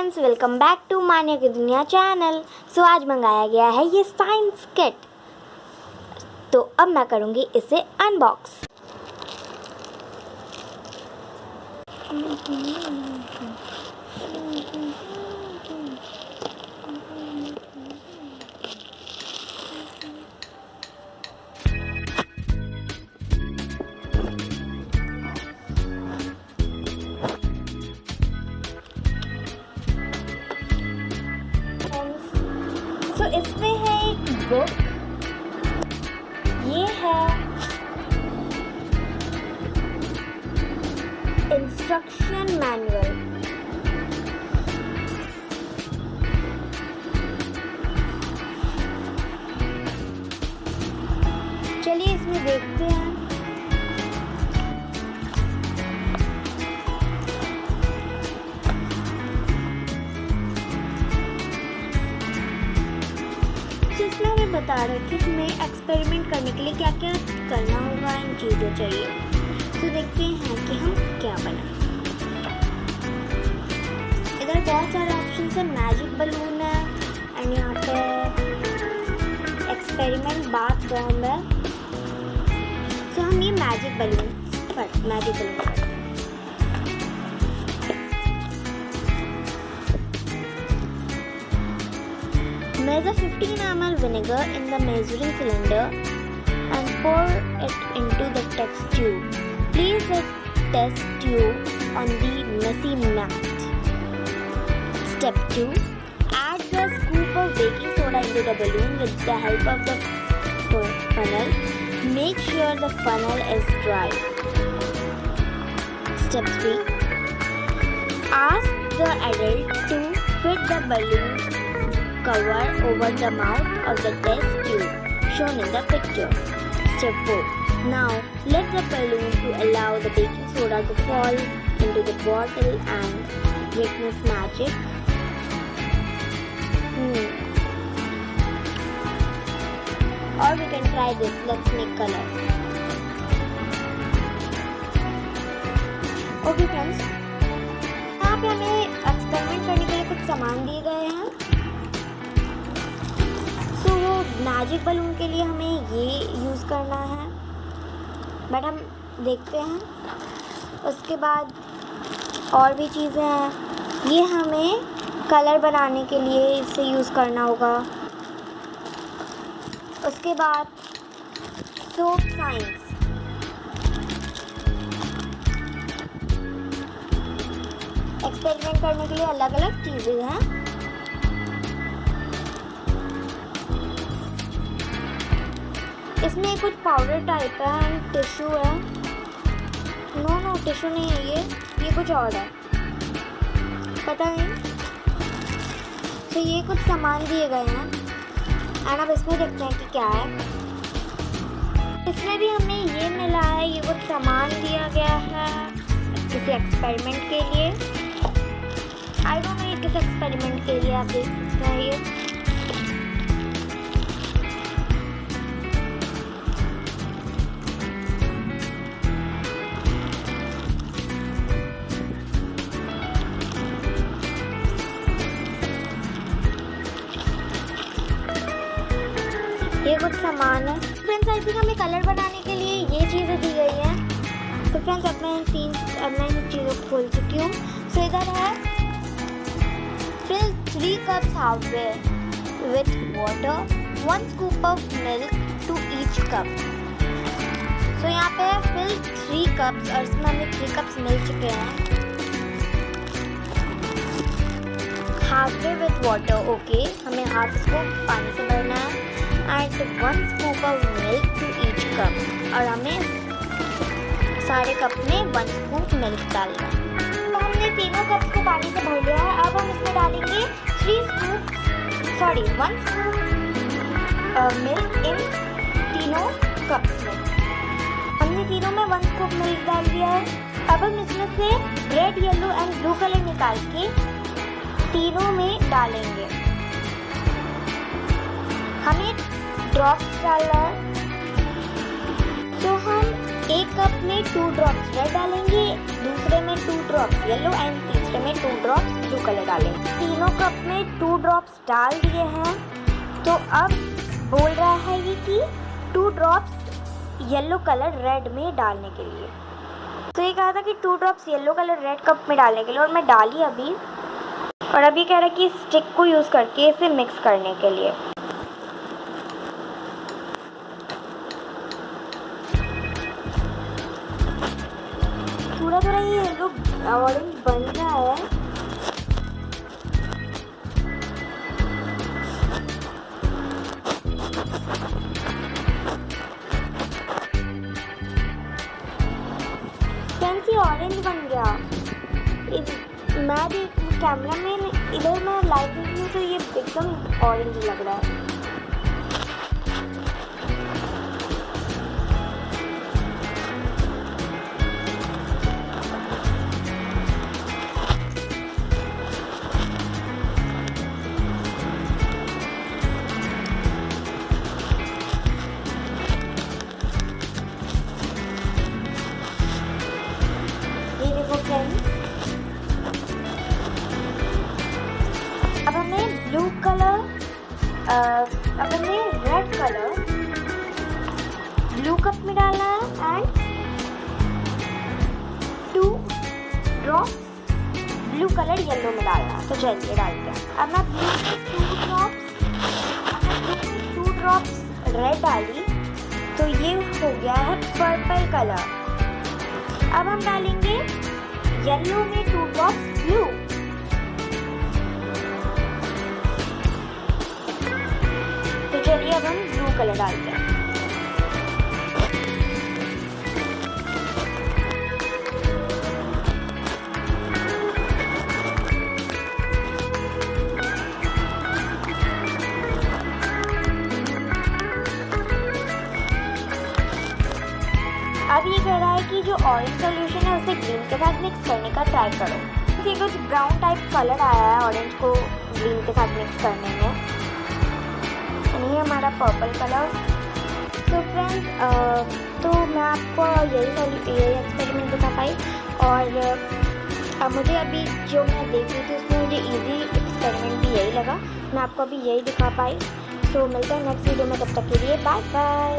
Friends, welcome back to मान्या की दुनिया channel. आज मंगाया गया है ये साइंस किट। तो अब मैं करूँगी इसे अनबॉक्स। इसमें है एक बुक, ये है इंस्ट्रक्शन मैनुअल। चलिए इसमें देखते हैं। इसमें हमें बता रहे थे कि हमें एक्सपेरिमेंट करने के लिए क्या क्या करना होगा, इन चीज़ें चाहिए। तो देखते हैं कि हम क्या बनाएं। इधर बहुत सारे ऑप्शन है, मैजिक बलून है एंड यहाँ पे एक्सपेरिमेंट बाथ बॉम्ब है। तो हम ये मैजिक बलून करते हैं। Measure 15 ml vinegar in the measuring cylinder and pour it into the test tube. Place the test tube on the messy mat. Step 2. Add the scoop of baking soda into the balloon with the help of the funnel. Make sure the funnel is dry. Step 3. Ask the adult to fit the balloon cover over the mouth of the test tube shown in the picture. Step 4. Now let the balloon to allow the baking soda to fall into the bottle and witness magic. Or we can try this. Let's make colors. Okay friends, यहाँ पे हमें experiment करने के लिए कुछ सामान दिए गए हैं। मैजिक बलून के लिए हमें ये यूज़ करना है, बट हम देखते हैं। उसके बाद और भी चीज़ें हैं। ये हमें कलर बनाने के लिए इसे यूज़ करना होगा। उसके बाद सोप साइंस, एक्सपेरिमेंट करने के लिए अलग अलग चीज़ें हैं। इसमें कुछ पाउडर टाइप है एंड टिश्यू है। नो टिश्यू नहीं है, ये कुछ और है, पता नहीं। तो ये कुछ सामान दिए गए हैं एंड अब इसमें देखते हैं कि क्या है। इसमें भी हमें ये मिला है, ये कुछ सामान दिया गया है किसी एक्सपेरिमेंट के लिए। आई डोंट नो ये किस एक्सपेरिमेंट के लिए, आप देख सकते हैं। ये कुछ सामान है। फ्रेंड्स, आई थिंक हमें कलर बनाने के लिए ये चीज़ें दी गई हैं। तो फ्रेंड्स, अब मैं इन चीज़ों को खोल चुकी हूँ। सो इधर है fill 3 cups halfway with water, 1 scoop of milk to each cup. सो यहाँ पे है fill 3 cups और इसमें हमें 3 cups मिल चुके हैं। halfway with water, ओके, हमें हाफ इसको पानी से भरना है। And 1 scoop of milk to each cup, और हमें सारे कप में 1 scoop मिल्क डालना है। तो हमने तीनों कप्स को पानी से भर लिया है। अब हम इसमें डालेंगे 1 scoop मिल्क इन तीनों कप्स में। हमने तीनों में 1 scoop मिल्क डाल दिया है। अब हम इसमें से red, yellow and blue colour निकाल के तीनों में डालेंगे। हमें ड्रॉप्स डालना है। तो हम एक कप में 2 ड्रॉप्स रेड डालेंगे, दूसरे में 2 ड्रॉप्स येलो एंड तीसरे में 2 ड्रॉप्स ब्लू कलर डालेंगे। तीनों कप में 2 ड्रॉप्स डाल दिए हैं। तो अब बोल रहा है ये कि 2 ड्रॉप्स येलो कलर रेड में डालने के लिए। तो ये कहा था कि 2 drops yellow colour red cup में डालने के लिए, और मैं डाली अभी। और अभी कह रहा है कि स्टिक को यूज़ करके इसे मिक्स करने के लिए। थोड़ा थोड़ा ये येलो ऑरेंज बन रहा है। फैंसी ऑरेंज बन गया। मैं भी कैमरा में इधर मैं लाइव देख रही हूँ तो ये एकदम ऑरेंज लग रहा है। ये देखो फ्रेंड्स, अब हमें ब्लू कलर, अब हमें रेड कलर ब्लू कप में डालना है and 2 drops blue colour yellow में डालना है। तो चलिए डालते हैं। अब मैं ब्लू में 2 ड्रॉप्स रेड डाली तो ये हो गया है पर्पल कलर। अब हम डालेंगे येलो में 2 ड्रॉप्स ब्लू। तो चलिए अब हम ब्लू कलर डालते हैं। अब ये कह रहा है कि जो ऑरेंज सोल्यूशन है उसे ग्रीन के साथ मिक्स करने का ट्राई करो। ये कुछ ब्राउन टाइप कलर आया है ऑरेंज को ग्रीन के साथ मिक्स करने में। ये हमारा पर्पल कलर। तो फ्रेंड्स, तो मैं आपको यही एक्सपेरिमेंट बता पाई। और मुझे अभी जो मैं देख रही थी उसमें मुझे इजी एक्सपेरिमेंट भी यही लगा। मैं आपको अभी यही दिखा पाई। तो मिलते हैं नेक्स्ट वीडियो में, तब तक के लिए बाय बाय।